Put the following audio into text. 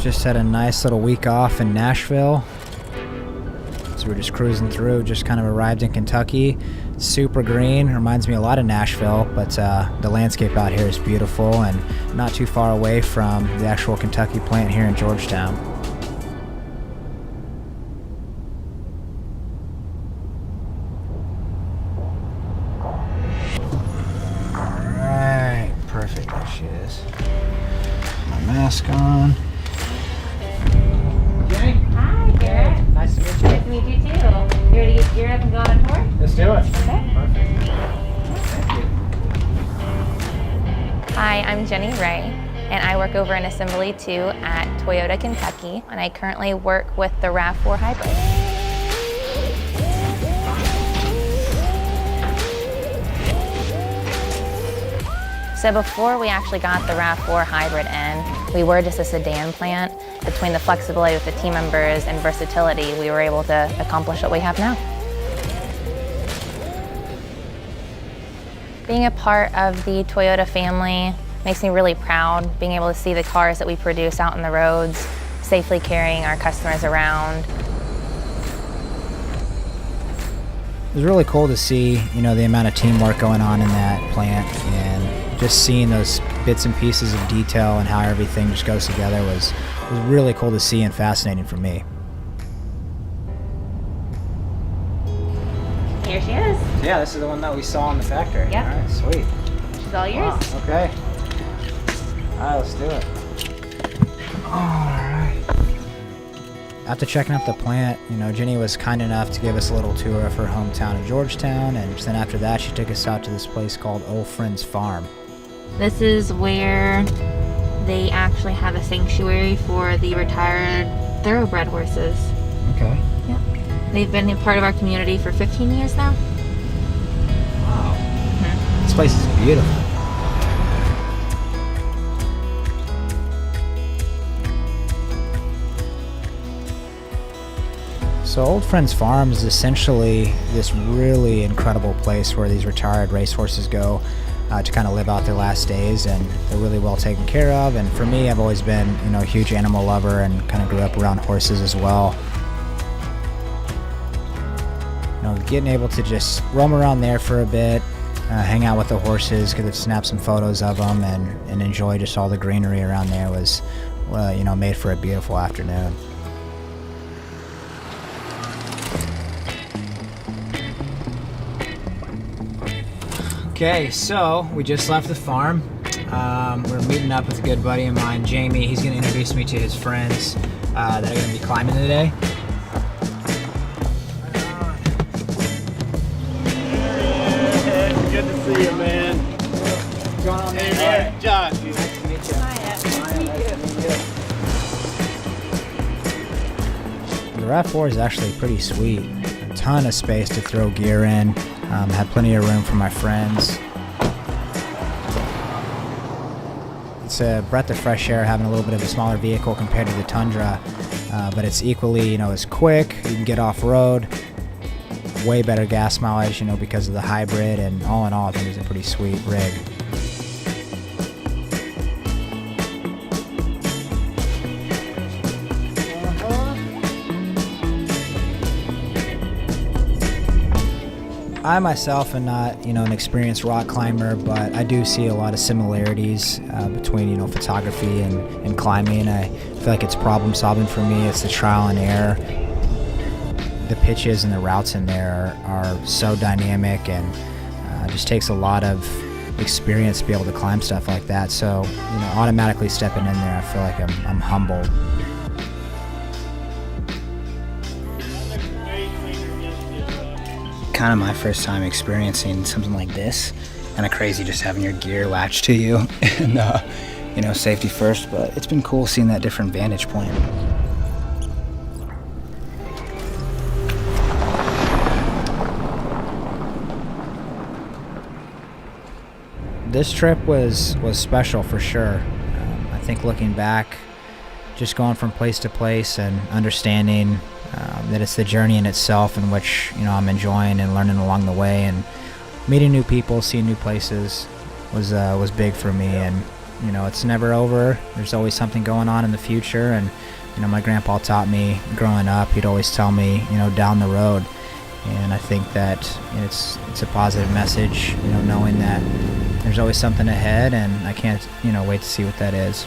Just had a nice little week off in Nashville. So we're just cruising through, just kind of arrived in Kentucky. Super green, reminds me a lot of Nashville, but the landscape out here is beautiful and not too far away from the actual Kentucky plant here in Georgetown. Alright, perfect, there she is. My mask on. Hi, Garrett. Nice to meet you. Nice to meet you too. You ready to get geared up and go on a tour? Let's do it. Okay. Perfect. Thank you. Hi, I'm Jenny Ray, and I work over in Assembly 2 at Toyota Kentucky, and I currently work with the RAV4 Hybrid. So before we actually got the RAV4 Hybrid in, we were just a sedan plant. Between the flexibility with the team members and versatility, we were able to accomplish what we have now. Being a part of the Toyota family makes me really proud, being able to see the cars that we produce out on the roads, safely carrying our customers around. It was really cool to see, the amount of teamwork going on in that plant, and just seeing those bits and pieces of detail and how everything just goes together was really cool to see and fascinating for me. Here she is. Yeah, this is the one that we saw in the factory. Yep. All right, sweet. She's all yours. Wow, okay. All right, let's do it. All right. After checking out the plant, Jenny was kind enough to give us a little tour of her hometown in Georgetown, and then after that, she took us out to this place called Old Friends Farm. This is where they actually have a sanctuary for the retired thoroughbred horses. Okay. Yep. They've been a part of our community for 15 years now. Wow. This place is beautiful. So Old Friends Farm is essentially this really incredible place where these retired racehorses go to kind of live out their last days, and they're really well taken care of. And for me, I've always been, a huge animal lover and kind of grew up around horses as well. Getting able to just roam around there for a bit, hang out with the horses, get to snap some photos of them, and enjoy just all the greenery around there was, made for a beautiful afternoon. Okay, so we just left the farm. We're meeting up with a good buddy of mine, Jamie. He's going to introduce me to his friends that are going to be climbing today. Good to see you, man. What's going on, man? Hey, Josh. Nice to meet you. Nice to meet you. The RAV4 is actually pretty sweet. A ton of space to throw gear in. Had plenty of room for my friends. It's a breath of fresh air having a little bit of a smaller vehicle compared to the Tundra, but it's equally, it's quick. You can get off-road. Way better gas mileage, because of the hybrid, and all in all, I think it's a pretty sweet rig. I myself am not, an experienced rock climber, but I do see a lot of similarities between, photography and climbing. I feel like it's problem solving for me. It's the trial and error. The pitches and the routes in there are so dynamic, and just takes a lot of experience to be able to climb stuff like that. So, automatically stepping in there, I feel like I'm humbled. Kind of my first time experiencing something like this. Kind of crazy just having your gear latched to you, and safety first. But it's been cool seeing that different vantage point. This trip was special for sure. I think looking back, just going from place to place and understanding that it's the journey in itself in which I'm enjoying and learning along the way, and meeting new people, seeing new places was big for me. And You know, it's never over. There's always something going on in the future. And, you know, my grandpa taught me growing up. He'd always tell me, you know, down the road. And I think that it's a positive message, you know, knowing that there's always something ahead, and I can't, you know, wait to see what that is.